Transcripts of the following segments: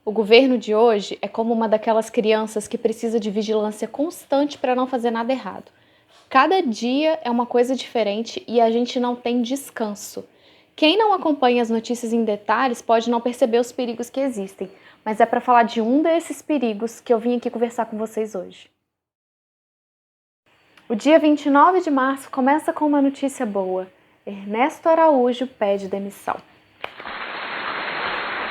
O governo de hoje é como uma daquelas crianças que precisa de vigilância constante para não fazer nada errado. Cada dia é uma coisa diferente e a gente não tem descanso. Quem não acompanha as notícias em detalhes pode não perceber os perigos que existem, mas é para falar de um desses perigos que eu vim aqui conversar com vocês hoje. O dia 29 de março começa com uma notícia boa. Ernesto Araújo pede demissão.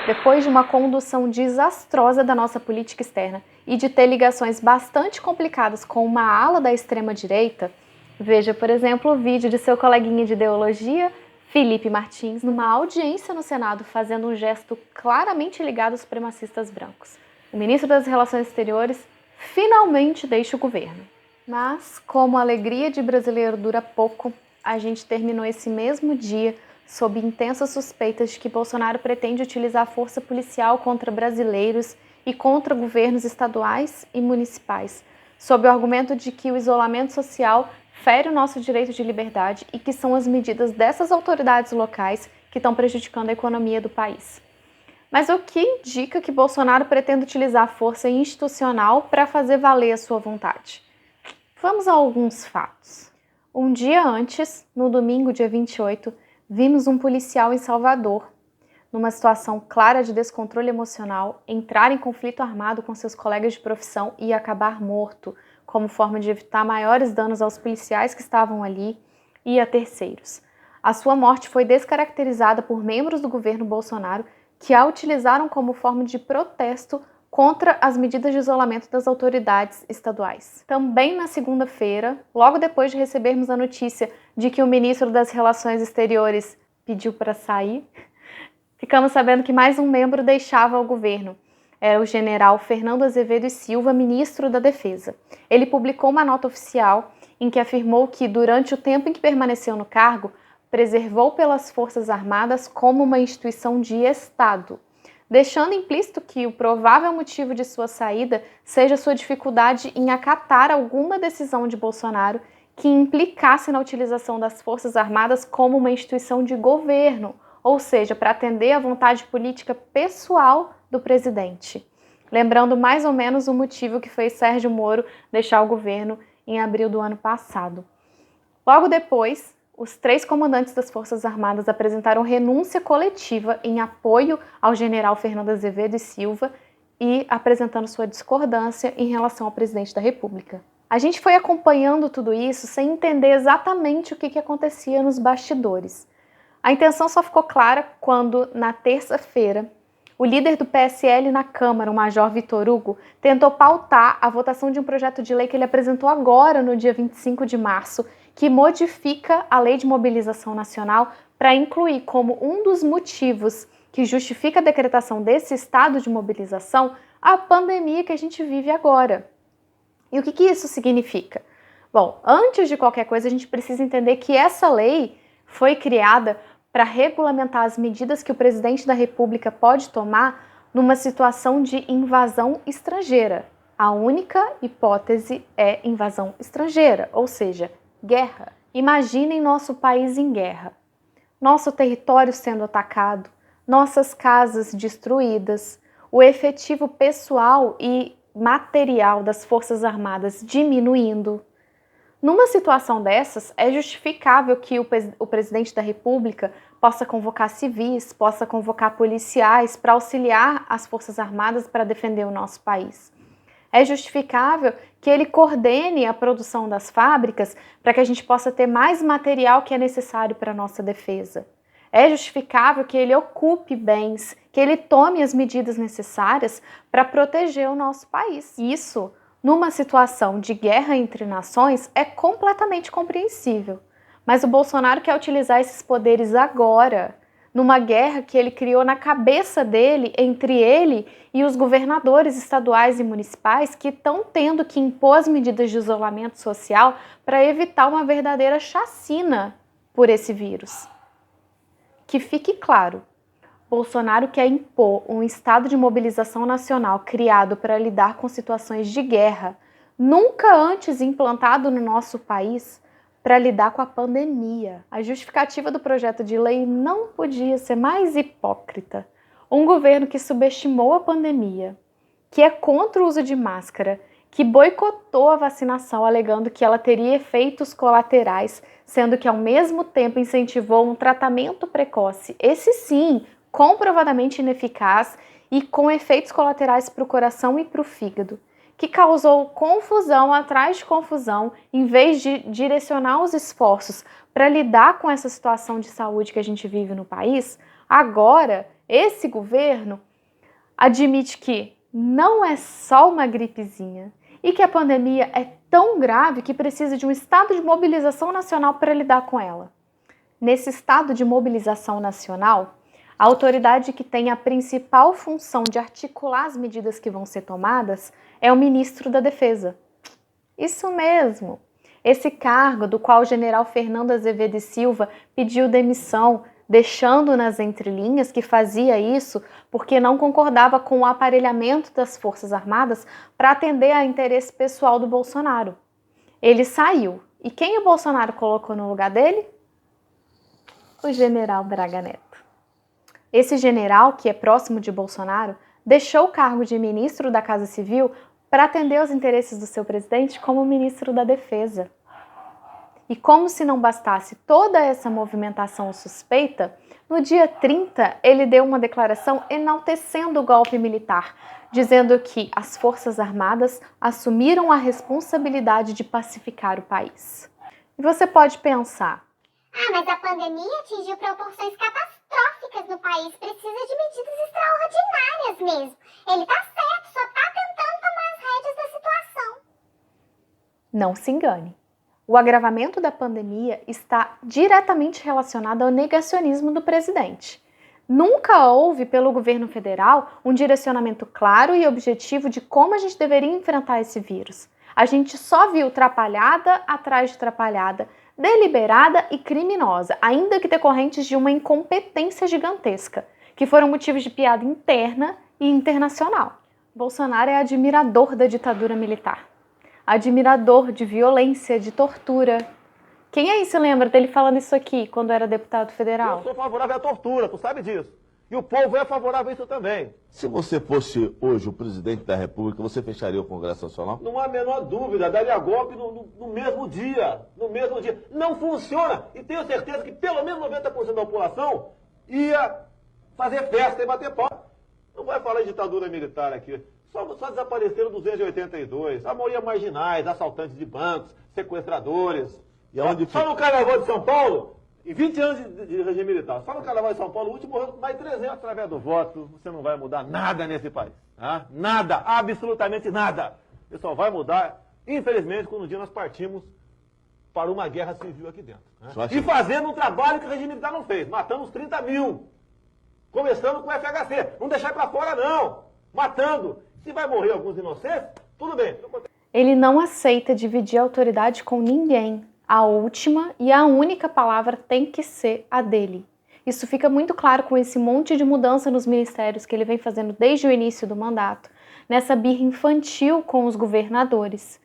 Depois de uma condução desastrosa da nossa política externa e de ter ligações bastante complicadas com uma ala da extrema-direita, veja, por exemplo, o vídeo de seu coleguinha de ideologia, Felipe Martins, numa audiência no Senado, fazendo um gesto claramente ligado aos supremacistas brancos. O ministro das Relações Exteriores finalmente deixa o governo. Mas, como a alegria de brasileiro dura pouco, a gente terminou esse mesmo dia sob intensas suspeitas de que Bolsonaro pretende utilizar a força policial contra brasileiros e contra governos estaduais e municipais, sob o argumento de que o isolamento social fere o nosso direito de liberdade e que são as medidas dessas autoridades locais que estão prejudicando a economia do país. Mas o que indica que Bolsonaro pretende utilizar a força institucional para fazer valer a sua vontade? Vamos a alguns fatos. Um dia antes, no domingo, dia 28, vimos um policial em Salvador, numa situação clara de descontrole emocional, entrar em conflito armado com seus colegas de profissão e acabar morto, como forma de evitar maiores danos aos policiais que estavam ali e a terceiros. A sua morte foi descaracterizada por membros do governo Bolsonaro que a utilizaram como forma de protesto contra as medidas de isolamento das autoridades estaduais. Também na segunda-feira, logo depois de recebermos a notícia de que o ministro das Relações Exteriores pediu para sair, ficamos sabendo que mais um membro deixava o governo. Era o general Fernando Azevedo e Silva, ministro da Defesa. Ele publicou uma nota oficial em que afirmou que, durante o tempo em que permaneceu no cargo, preservou pelas Forças Armadas como uma instituição de Estado, deixando implícito que o provável motivo de sua saída seja sua dificuldade em acatar alguma decisão de Bolsonaro que implicasse na utilização das Forças Armadas como uma instituição de governo, ou seja, para atender à vontade política pessoal do presidente. Lembrando mais ou menos o motivo que fez Sérgio Moro deixar o governo em abril do ano passado. Logo depois, os 3 comandantes das Forças Armadas apresentaram renúncia coletiva em apoio ao general Fernando Azevedo e Silva e apresentando sua discordância em relação ao presidente da República. A gente foi acompanhando tudo isso sem entender exatamente o que acontecia nos bastidores. A intenção só ficou clara quando, na terça-feira, o líder do PSL na Câmara, o Major Vitor Hugo, tentou pautar a votação de um projeto de lei que ele apresentou agora, no dia 25 de março, que modifica a Lei de Mobilização Nacional para incluir como um dos motivos que justifica a decretação desse estado de mobilização a pandemia que a gente vive agora. E o que isso significa? Bom, antes de qualquer coisa, a gente precisa entender que essa lei foi criada para regulamentar as medidas que o presidente da República pode tomar numa situação de invasão estrangeira. A única hipótese é invasão estrangeira, ou seja, guerra. Imaginem nosso país em guerra. Nosso território sendo atacado, nossas casas destruídas, o efetivo pessoal e material das Forças Armadas diminuindo. Numa situação dessas, é justificável que o presidente da República possa convocar civis, possa convocar policiais para auxiliar as Forças Armadas para defender o nosso país. É justificável que ele coordene a produção das fábricas para que a gente possa ter mais material que é necessário para a nossa defesa. É justificável que ele ocupe bens, que ele tome as medidas necessárias para proteger o nosso país. Isso, numa situação de guerra entre nações, é completamente compreensível. Mas o Bolsonaro quer utilizar esses poderes agora, numa guerra que ele criou na cabeça dele, entre ele e os governadores estaduais e municipais que estão tendo que impor as medidas de isolamento social para evitar uma verdadeira chacina por esse vírus. Que fique claro, Bolsonaro quer impor um estado de mobilização nacional criado para lidar com situações de guerra, nunca antes implantado no nosso país, para lidar com a pandemia. A justificativa do projeto de lei não podia ser mais hipócrita. Um governo que subestimou a pandemia, que é contra o uso de máscara, que boicotou a vacinação alegando que ela teria efeitos colaterais, sendo que ao mesmo tempo incentivou um tratamento precoce, esse sim, comprovadamente ineficaz e com efeitos colaterais para o coração e para o fígado, que causou confusão atrás de confusão, em vez de direcionar os esforços para lidar com essa situação de saúde que a gente vive no país. Agora, esse governo admite que não é só uma gripezinha e que a pandemia é tão grave que precisa de um estado de mobilização nacional para lidar com ela. Nesse estado de mobilização nacional, a autoridade que tem a principal função de articular as medidas que vão ser tomadas é o ministro da Defesa. Isso mesmo! Esse cargo, do qual o general Fernando Azevedo e Silva pediu demissão, deixando nas entrelinhas que fazia isso porque não concordava com o aparelhamento das Forças Armadas para atender a interesse pessoal do Bolsonaro. Ele saiu. E quem o Bolsonaro colocou no lugar dele? O general Braga Neto. Esse general, que é próximo de Bolsonaro, deixou o cargo de ministro da Casa Civil para atender aos interesses do seu presidente como ministro da Defesa. E como se não bastasse toda essa movimentação suspeita, no dia 30 ele deu uma declaração enaltecendo o golpe militar, dizendo que as Forças Armadas assumiram a responsabilidade de pacificar o país. E você pode pensar: mas a pandemia atingiu proporções catastróficas no país, precisa de medidas extraordinárias mesmo. Ele tá certo, só tá tentando tomar as rédeas da situação. Não se engane. O agravamento da pandemia está diretamente relacionado ao negacionismo do presidente. Nunca houve, pelo governo federal, um direcionamento claro e objetivo de como a gente deveria enfrentar esse vírus. A gente só viu trapalhada atrás de trapalhada, deliberada e criminosa, ainda que decorrentes de uma incompetência gigantesca, que foram motivos de piada interna e internacional. Bolsonaro é admirador da ditadura militar. Admirador de violência, de tortura. Quem aí se lembra dele falando isso aqui quando era deputado federal? Eu sou favorável à tortura, tu sabe disso. E o povo é favorável a isso também. Se você fosse hoje o presidente da República, você fecharia o Congresso Nacional? Não há a menor dúvida, daria golpe no mesmo dia. No mesmo dia. Não funciona. E tenho certeza que pelo menos 90% da população ia fazer festa e bater pau. Não vai falar de ditadura militar aqui. Só desapareceram 282. A maioria marginais, assaltantes de bancos, sequestradores. E aonde Só no Carnaval de São Paulo, em 20 anos de regime militar, só no Carnaval de São Paulo, o último morreu mais de 300 através do voto. Você não vai mudar nada nesse país. Tá? Nada, absolutamente nada. Isso só vai mudar, infelizmente, quando um dia nós partimos para uma guerra civil aqui dentro. Né? E fazendo um trabalho que o regime militar não fez. Matamos 30 mil. Começando com o FHC. Não deixar para fora, não. Matando. Se vai morrer alguns inocentes, tudo bem. Ele não aceita dividir a autoridade com ninguém. A última e a única palavra tem que ser a dele. Isso fica muito claro com esse monte de mudança nos ministérios que ele vem fazendo desde o início do mandato, nessa birra infantil com os governadores.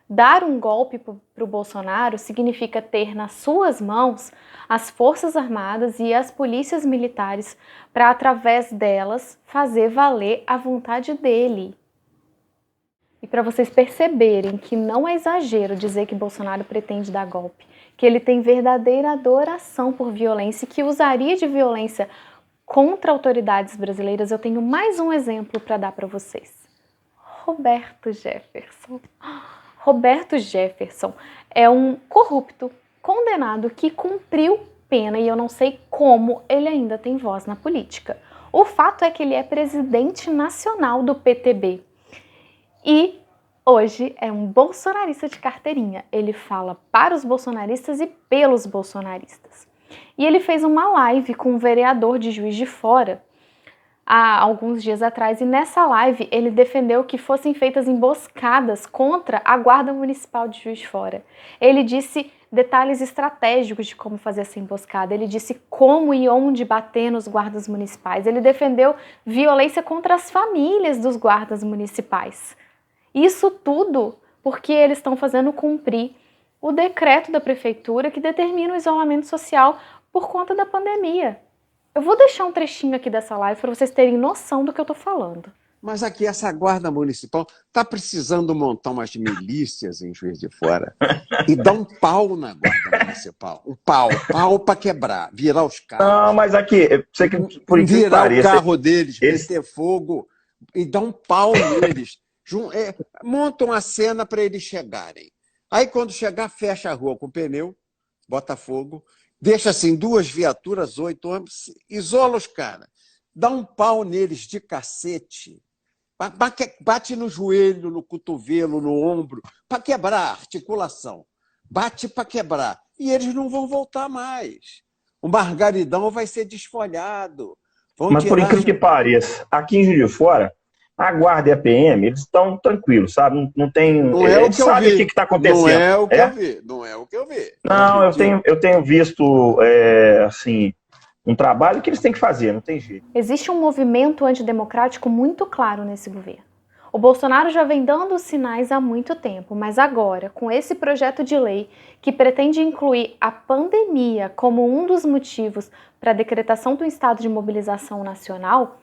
Dar um golpe para o Bolsonaro significa ter nas suas mãos as Forças Armadas e as polícias militares para, através delas, fazer valer a vontade dele. E para vocês perceberem que não é exagero dizer que Bolsonaro pretende dar golpe, que ele tem verdadeira adoração por violência e que usaria de violência contra autoridades brasileiras, eu tenho mais um exemplo para dar para vocês. Roberto Jefferson. Roberto Jefferson é um corrupto condenado que cumpriu pena e eu não sei como ele ainda tem voz na política. O fato é que ele é presidente nacional do PTB e hoje é um bolsonarista de carteirinha. Ele fala para os bolsonaristas e pelos bolsonaristas. E ele fez uma live com um vereador de Juiz de Fora há alguns dias atrás, e nessa live ele defendeu que fossem feitas emboscadas contra a Guarda Municipal de Juiz de Fora. Ele disse detalhes estratégicos de como fazer essa emboscada, ele disse como e onde bater nos guardas municipais, ele defendeu violência contra as famílias dos guardas municipais. Isso tudo porque eles estão fazendo cumprir o decreto da prefeitura que determina o isolamento social por conta da pandemia. Eu vou deixar um trechinho aqui dessa live para vocês terem noção do que eu tô falando. Mas aqui, essa guarda municipal está precisando montar umas milícias em Juiz de Fora e dar um pau na guarda municipal. Um pau para quebrar, virar os carros. Não, mas aqui, você que por incrível que virar pareça, o carro deles, eles- meter fogo e dar um pau neles. Montam a cena para eles chegarem. Aí, quando chegar, fecha a rua com pneu, bota fogo, deixa assim 2 viaturas, 8 homens, isola os caras, dá um pau neles de cacete, bate no joelho, no cotovelo, no ombro, para quebrar a articulação. Bate para quebrar. E eles não vão voltar mais. O Margaridão vai ser desfolhado. Vão mas por tirar- incrível que pareça, aqui em Juiz de Fora, a guarda e a PM, eles estão tranquilos, sabe? Não tem. Não é o Eles que eu sabem vi. o que está acontecendo. Não é o que É? eu vi. Não é o que eu vi. Não, eu tenho visto, assim, um trabalho que eles têm que fazer, não tem jeito. Existe um movimento antidemocrático muito claro nesse governo. O Bolsonaro já vem dando sinais há muito tempo, mas agora, com esse projeto de lei que pretende incluir a pandemia como um dos motivos para a decretação do estado de mobilização nacional,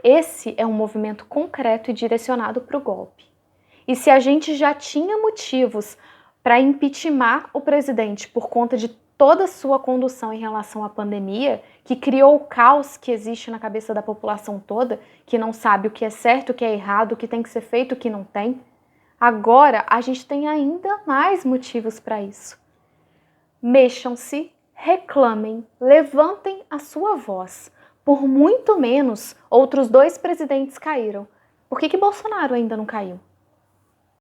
esse é um movimento concreto e direcionado para o golpe. E se a gente já tinha motivos para impeachment o presidente por conta de toda a sua condução em relação à pandemia, que criou o caos que existe na cabeça da população toda, que não sabe o que é certo, o que é errado, o que tem que ser feito, o que não tem, agora a gente tem ainda mais motivos para isso. Mexam-se, reclamem, levantem a sua voz. Por muito menos, outros 2 presidentes caíram. Por que Bolsonaro ainda não caiu?